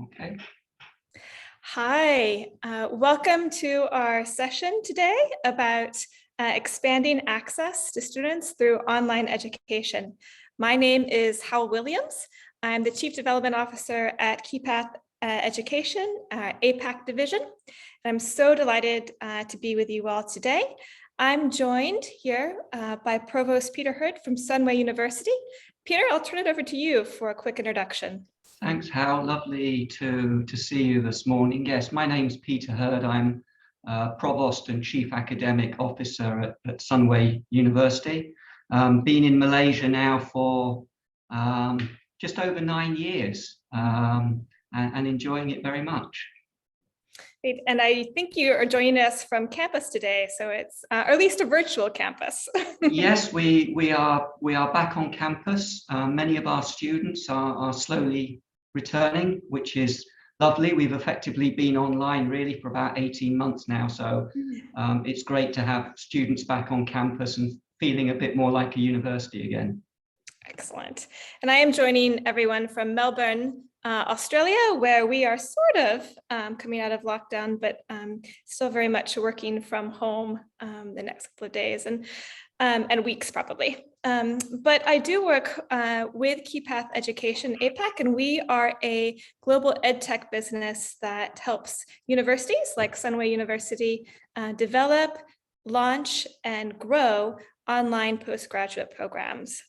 Okay. Hi, welcome to our session today about expanding access to students through online education. My name is Howell Williams. I'm the Chief Development Officer at Keypath Education, APAC division. And I'm so delighted to be with you all today. I'm joined here by Provost Peter Hurd from Sunway University. Peter, I'll turn it over to you for a quick introduction. Thanks, Hal. Lovely to see you this morning. Yes, my name's Peter Hurd. I'm Provost and Chief Academic Officer at Sunway University. Been in Malaysia now for just over 9 years and enjoying it very much. And I think you are joining us from campus today, so it's or at least a virtual campus. Yes, we are back on campus. Many of our students are slowly returning, which is lovely. We've effectively been online really for about 18 months now, so it's great to have students back on campus and feeling a bit more like a university again. Excellent. And I am joining everyone from Melbourne, Australia, where we are sort of coming out of lockdown, but still very much working from home the next couple of days and weeks probably. But I do work with Keypath Education APAC, and we are a global EdTech business that helps universities like Sunway University develop, launch, and grow online postgraduate programs.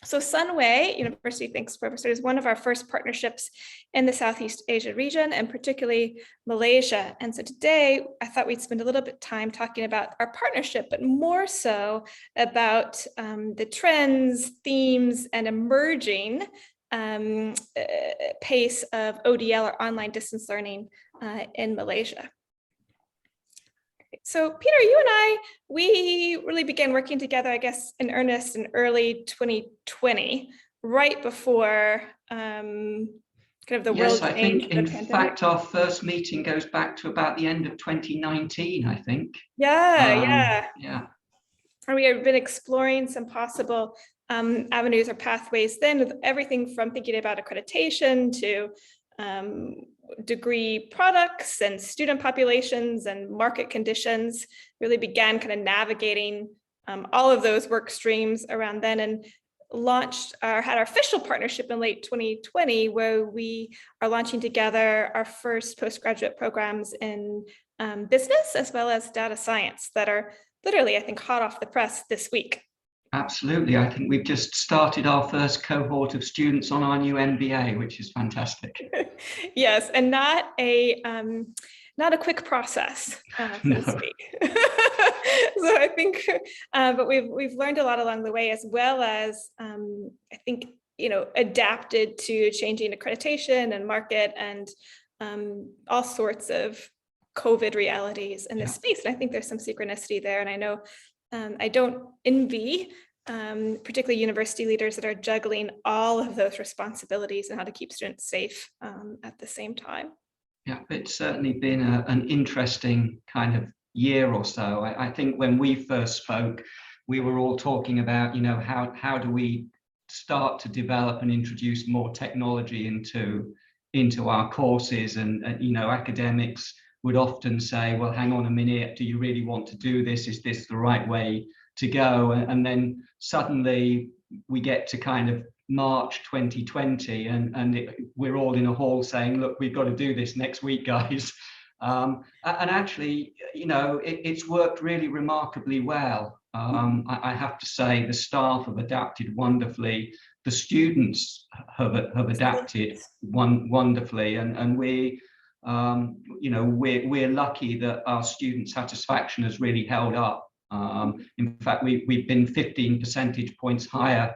So Sunway University, thanks Provost, is one of our first partnerships in the Southeast Asia region, and particularly Malaysia. And so today I thought we'd spend a little bit of time talking about our partnership, but more so about the trends, themes, and emerging pace of ODL or online distance learning in Malaysia. So Peter, you and I, we really began working together, I guess, in earnest in early 2020, right before kind of the world Yes, I changed. think in fact our first meeting goes back to about the end of 2019, I think. Yeah. And we have been exploring some possible avenues or pathways then, with everything from thinking about accreditation to degree products and student populations and market conditions. Really began kind of navigating all of those work streams around then, and launched or had our official partnership in late 2020, where we are launching together our first postgraduate programs in business as well as data science that are literally, I think, hot off the press this week. Absolutely. I think we've just started our first cohort of students on our new MBA, which is fantastic. Yes, and not a quick process, so No. to speak. So I think, but we've learned a lot along the way, as well as I think, adapted to changing accreditation and market and all sorts of COVID realities in this space. And I think there's some synchronicity there. And I know I don't envy particularly university leaders that are juggling all of those responsibilities and how to keep students safe at the same time. Yeah, it's certainly been an interesting kind of year or so. I think when we first spoke, we were all talking about, how do we start to develop and introduce more technology into our courses, and academics would often say, well, hang on a minute, do you really want to do this? Is this the right way to go? And then suddenly we get to kind of March 2020 and we're all in a hall saying, look, we've got to do this next week, guys. And actually, it's worked really remarkably well. I have to say the staff have adapted wonderfully. The students have adapted wonderfully, and we're lucky that our student satisfaction has really held up. In fact, we've been 15 percentage points higher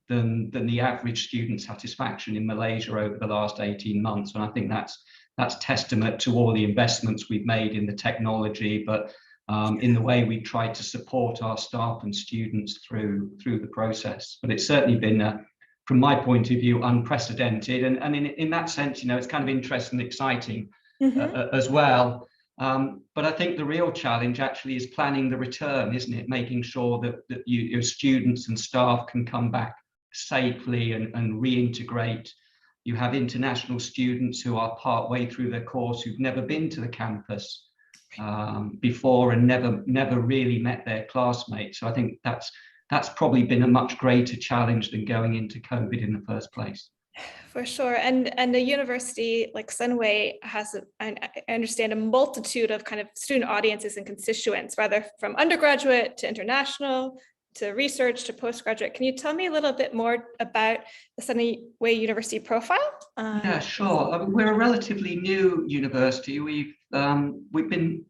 than the average student satisfaction in Malaysia over the last 18 months. And I think that's testament to all the investments we've made in the technology, but in the way we tried to support our staff and students through the process. But it's certainly been, from my point of view, unprecedented. And in that sense, it's kind of interesting and exciting as well. But I think the real challenge actually is planning the return, isn't it? Making sure that your students and staff can come back safely and reintegrate, You have international students who are part way through their course who've never been to the campus before and never really met their classmates. So I think that's probably been a much greater challenge than going into COVID in the first place. For sure. And a university like Sunway has, I understand, a multitude of kind of student audiences and constituents, whether from undergraduate to international, to research, to postgraduate. Can you tell me a little bit more about the Sunway University profile? Yeah, sure. We're a relatively new university. We've been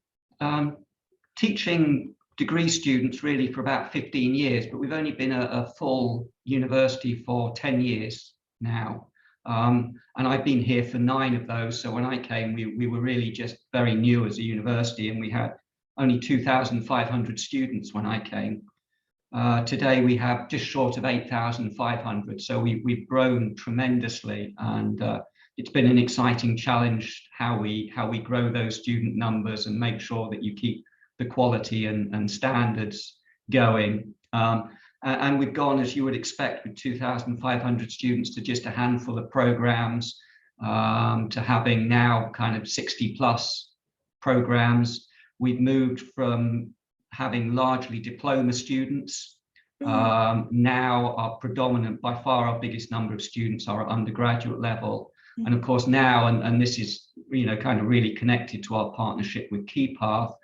teaching degree students really for about 15 years, but we've only been a full university for 10 years now. And I've been here for 9 of those. So when I came, we were really just very new as a university, and we had only 2,500 students when I came. Today we have just short of 8,500. So we've grown tremendously, and it's been an exciting challenge how we grow those student numbers and make sure that you keep the quality and standards going. And we've gone, as you would expect, with 2,500 students to just a handful of programs, to having now kind of 60 plus programs. We've moved from having largely diploma students. Now our predominant, by far our biggest number of students are at undergraduate level. And of course now, and this is, kind of really connected to our partnership with Keypath,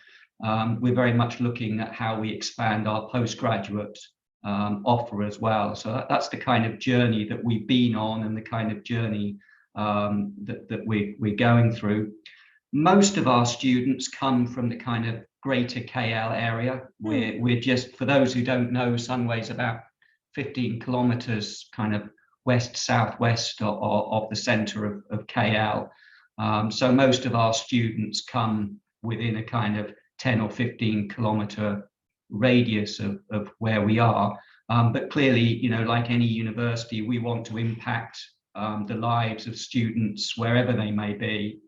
we're very much looking at how we expand our postgraduate offer as well. So that's the kind of journey that we've been on, and the kind of journey that we're going through. Most of our students come from the kind of greater KL area. We're just, for those who don't know, Sunway's about 15 kilometers kind of west-southwest of the center of KL. So most of our students come within a kind of 10 or 15 kilometer radius of where we are. But clearly, like any university, we want to impact the lives of students wherever they may be.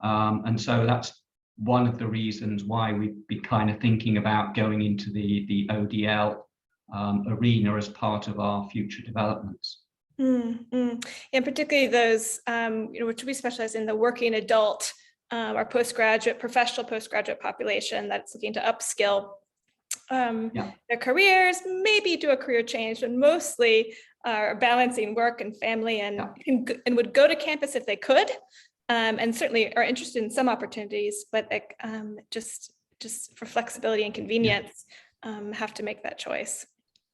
And so that's one of the reasons why we've been kind of thinking about going into the ODL arena as part of our future developments. And particularly those, which we specialize in, the working adult, our professional postgraduate population that's looking to upskill their careers, maybe do a career change, but mostly are balancing work and family, and would go to campus if they could, and certainly are interested in some opportunities, but just for flexibility and convenience, have to make that choice.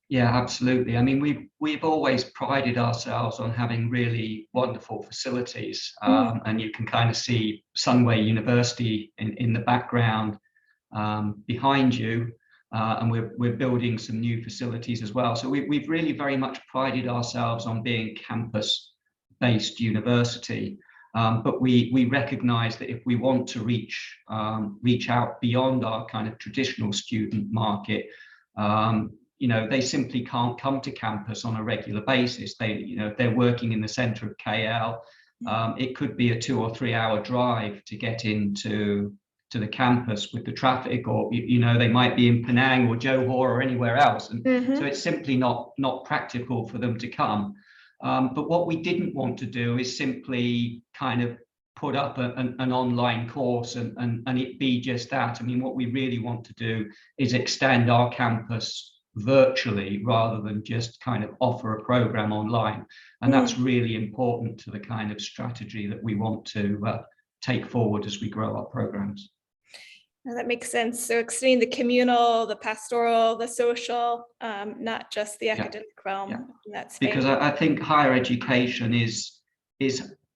Yeah, absolutely. I mean, we've always prided ourselves on having really wonderful facilities, and you can kind of see Sunway University in the background behind you, and we're building some new facilities as well. So we've really very much prided ourselves on being campus-based university, but we recognise that if we want to reach out beyond our kind of traditional student market, they simply can't come to campus on a regular basis. If they're working in the center of KL, it could be a 2 or 3 hour drive to get into the campus with the traffic, or they might be in Penang or Johor or anywhere else, and so it's simply not practical for them to come. But what we didn't want to do is simply kind of put up an online course and it be just that. I mean, what we really want to do is extend our campus virtually rather than just kind of offer a program online, and that's really important to the kind of strategy that we want to take forward as we grow our programs. Now that makes sense. So extending the communal, the pastoral, the social, not just the academic realm in that space. Because I think higher education is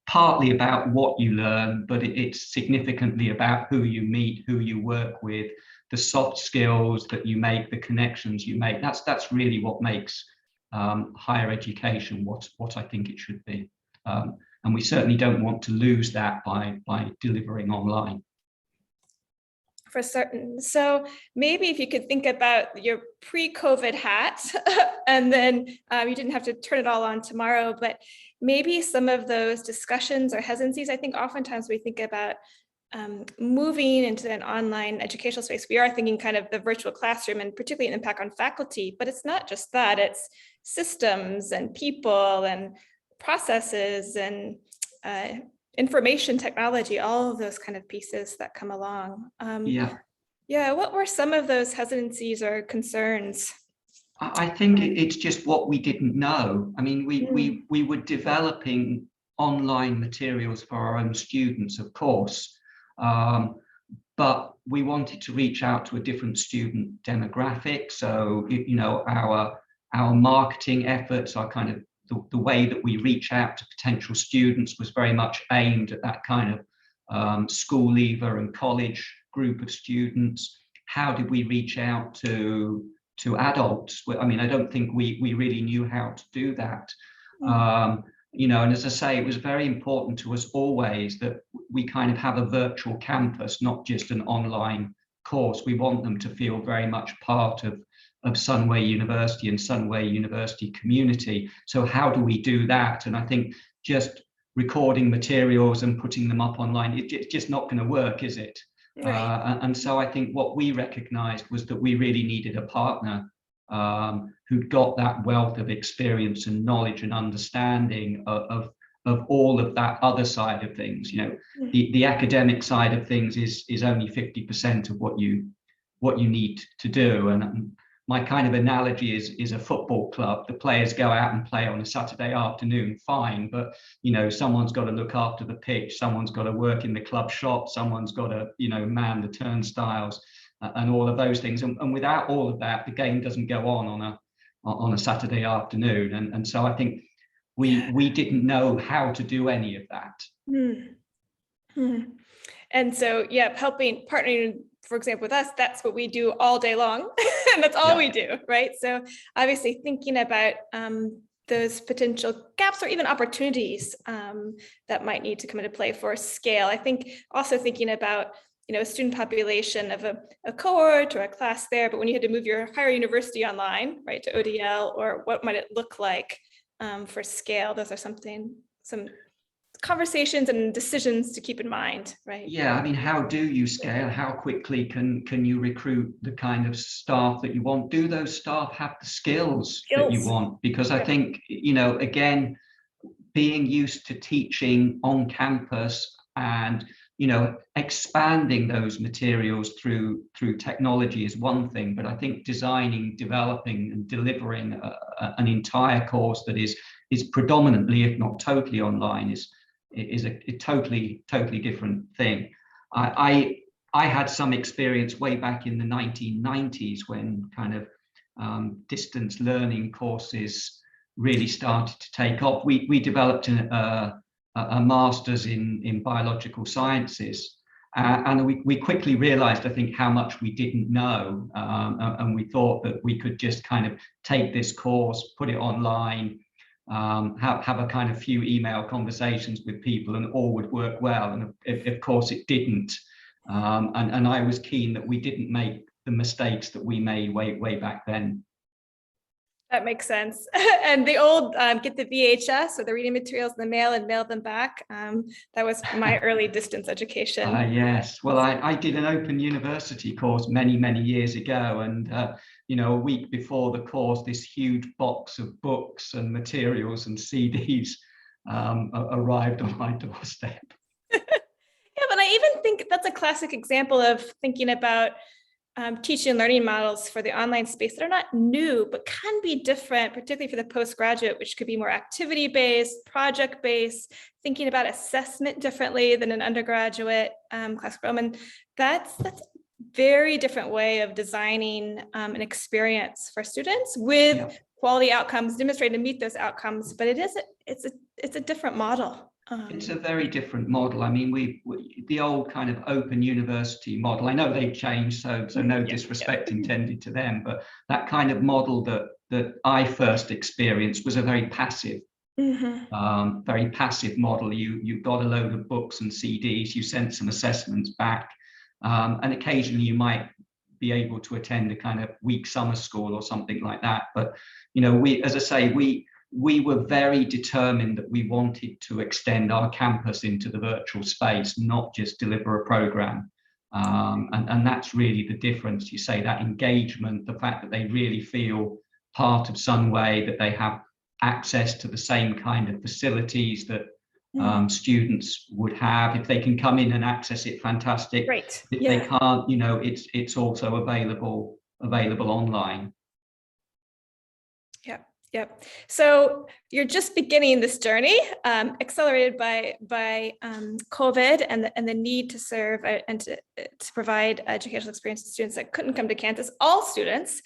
partly about what you learn, but it's significantly about who you meet, who you work with, the soft skills that you make, the connections you make. That's really what makes higher education what I think it should be. And we certainly don't want to lose that by delivering online. For certain. So maybe if you could think about your pre-COVID hat, and then you didn't have to turn it all on tomorrow, but maybe some of those discussions or hesitancies. I think oftentimes we think about moving into an online educational space, we are thinking kind of the virtual classroom, and particularly an impact on faculty, but it's not just that, it's systems and people and processes and information technology, all of those kind of pieces that come along. Yeah. Yeah, what were some of those hesitancies or concerns? I think it's just what we didn't know. I mean, we were developing online materials for our own students, of course, but we wanted to reach out to a different student demographic. So, our marketing efforts, our kind of the way that we reach out to potential students was very much aimed at that kind of school leaver and college group of students. How did we reach out to adults? I mean, I don't think we really knew how to do that. And as I say, it was very important to us always that we kind of have a virtual campus, not just an online course. We want them to feel very much part of Sunway University and Sunway University community. So how do we do that? And I think just recording materials and putting them up online, it's just not going to work, is it? Right. And so I think what we recognized was that we really needed a partner who'd got that wealth of experience and knowledge and understanding of all of that other side of things. The academic side of things is only 50% of what you need to do. And my kind of analogy is a football club. The players go out and play on a Saturday afternoon, fine, but someone's got to look after the pitch, someone's got to work in the club shop, someone's got to man the turnstiles and all of those things. And without all of that, the game doesn't go on a Saturday afternoon. And so I think we didn't know how to do any of that. And so, partnering, for example, with us, that's what we do all day long. And that's all we do, right? So obviously thinking about those potential gaps or even opportunities that might need to come into play for scale. I think also thinking about, a student population of a cohort or a class there, but when you had to move your higher university online, right, to ODL, or what might it look like for scale? Those are some conversations and decisions to keep in mind, right? Yeah, I mean, how do you scale? How quickly can you recruit the kind of staff that you want? Do those staff have the skills that you want? Because I think, again, being used to teaching on campus and expanding those materials through technology is one thing, but I think designing, developing, and delivering an entire course that is predominantly, if not totally, online is a totally different thing. I had some experience way back in the 1990s when kind of distance learning courses really started to take off. We developed a master's in biological sciences, and we quickly realized, I think, how much we didn't know, and we thought that we could just kind of take this course, put it online, have a kind of few email conversations with people, and all would work well. And of course it didn't. And I was keen that we didn't make the mistakes that we made way back then. That makes sense. And the old get the VHS or the reading materials in the mail and mail them back. That was my early distance education. Yes. Well, I did an open university course many years ago, and a week before the course, this huge box of books and materials and CDs arrived on my doorstep. Yeah, but I even think that's a classic example of thinking about teaching and learning models for the online space that are not new, but can be different, particularly for the postgraduate, which could be more activity-based, project-based, thinking about assessment differently than an undergraduate classroom. And that's a very different way of designing an experience for students with quality outcomes, demonstrating to meet those outcomes. But it's a different model. It's a very different model. I mean, the old kind of open university model, I know they've changed, so no disrespect intended to them, but that kind of model that I first experienced was a very passive, very passive model. You got a load of books and CDs, you sent some assessments back, and occasionally you might be able to attend a kind of week summer school or something like that. But, as I say, we were very determined that we wanted to extend our campus into the virtual space, not just deliver a program. And that's really the difference. You say that engagement, the fact that they really feel part of Sunway, that they have access to the same kind of facilities that Mm. students would have. If they can come in and access it, fantastic. Right. If Yeah. they can't, you know, it's also available online. Yeah. Yep. So you're just beginning this journey, accelerated by COVID and the need to serve and to provide educational experience to students that couldn't come to campus, all students.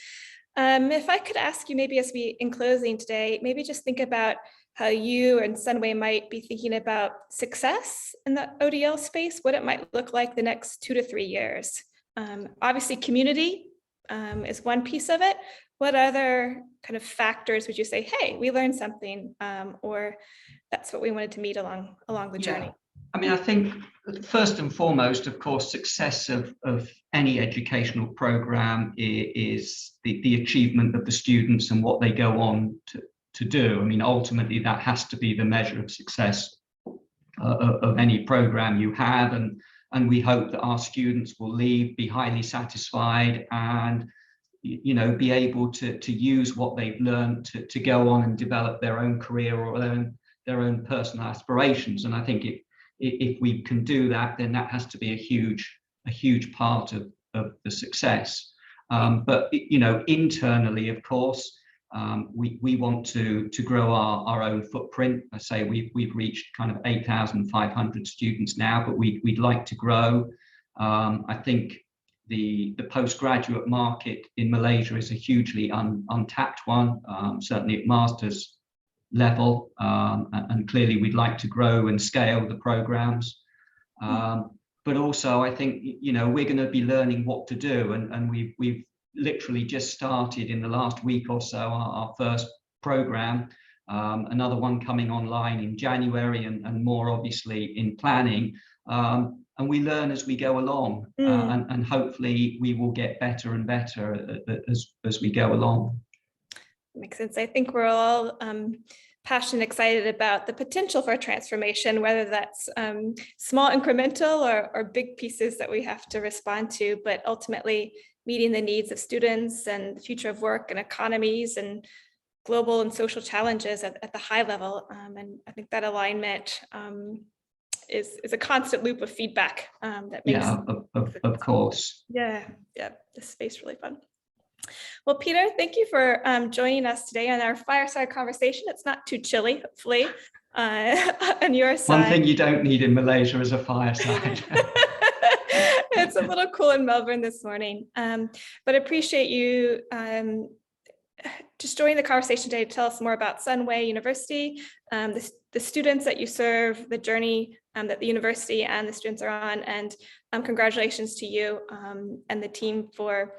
If I could ask you, maybe as we in closing today, maybe just think about how you and Sunway might be thinking about success in the ODL space, what it might look like the next 2 to 3 years. Obviously, community is one piece of it. What other kind of factors would you say, hey, we learned something, or that's what we wanted to meet along the journey? I mean, I think first and foremost, of course, success of any educational program is the achievement of the students and what they go on to do. I mean, ultimately, that has to be the measure of success of any program you have. And we hope that our students will leave, be highly satisfied, and you know, be able to use what they've learned to go on and develop their own career or their own personal aspirations. And I think if we can do that, then that has to be a huge part of the success. But you know, internally, of course, we want to grow our own footprint. I say we've reached kind of 8,500 students now, but we'd like to grow. I think the postgraduate market in Malaysia is a hugely untapped one, certainly at master's level, and clearly we'd like to grow and scale the programs. But also, I think, you know, we're going to be learning what to do, and we've literally just started in the last week or so our first program, another one coming online in January, and more obviously in planning. And we learn as we go along, and hopefully we will get better and better as we go along. Makes sense. I think we're all passionate and excited about the potential for transformation, whether that's small incremental or big pieces that we have to respond to, but ultimately meeting the needs of students and the future of work and economies and global and social challenges at the high level. And I think that alignment is a constant loop of feedback that makes of course. Yeah, this space really fun. Well, Peter, thank you for joining us today on our fireside conversation. It's not too chilly, hopefully, on your side. One thing you don't need in Malaysia is a fireside. It's a little cool in Melbourne this morning, but appreciate you just joining the conversation today to tell us more about Sunway University, the students that you serve, the journey that the university and the students are on, and congratulations to you and the team for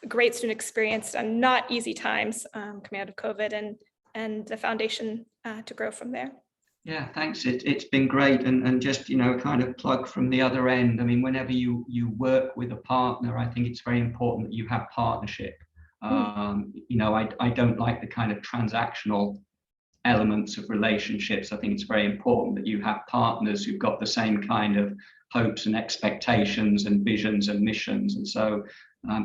great student experience and not easy times coming out of COVID, and the foundation to grow from there. Yeah, thanks. It's been great, and just, you know, kind of plug from the other end. I mean, whenever you work with a partner, I think it's very important that you have partnership. You know, I don't like the kind of transactional elements of relationships. I think it's very important that you have partners who've got the same kind of hopes and expectations and visions and missions. And so,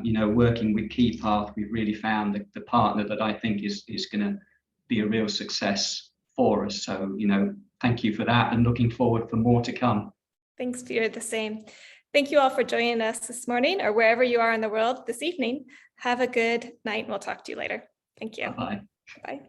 you know, working with Keypath, we've really found the partner that I think is going to be a real success for us. So, you know, thank you for that, and looking forward for more to come. Thanks, Peter. The same. Thank you all for joining us this morning, or wherever you are in the world this evening. Have a good night, and we'll talk to you later. Thank you. Bye-bye. Bye.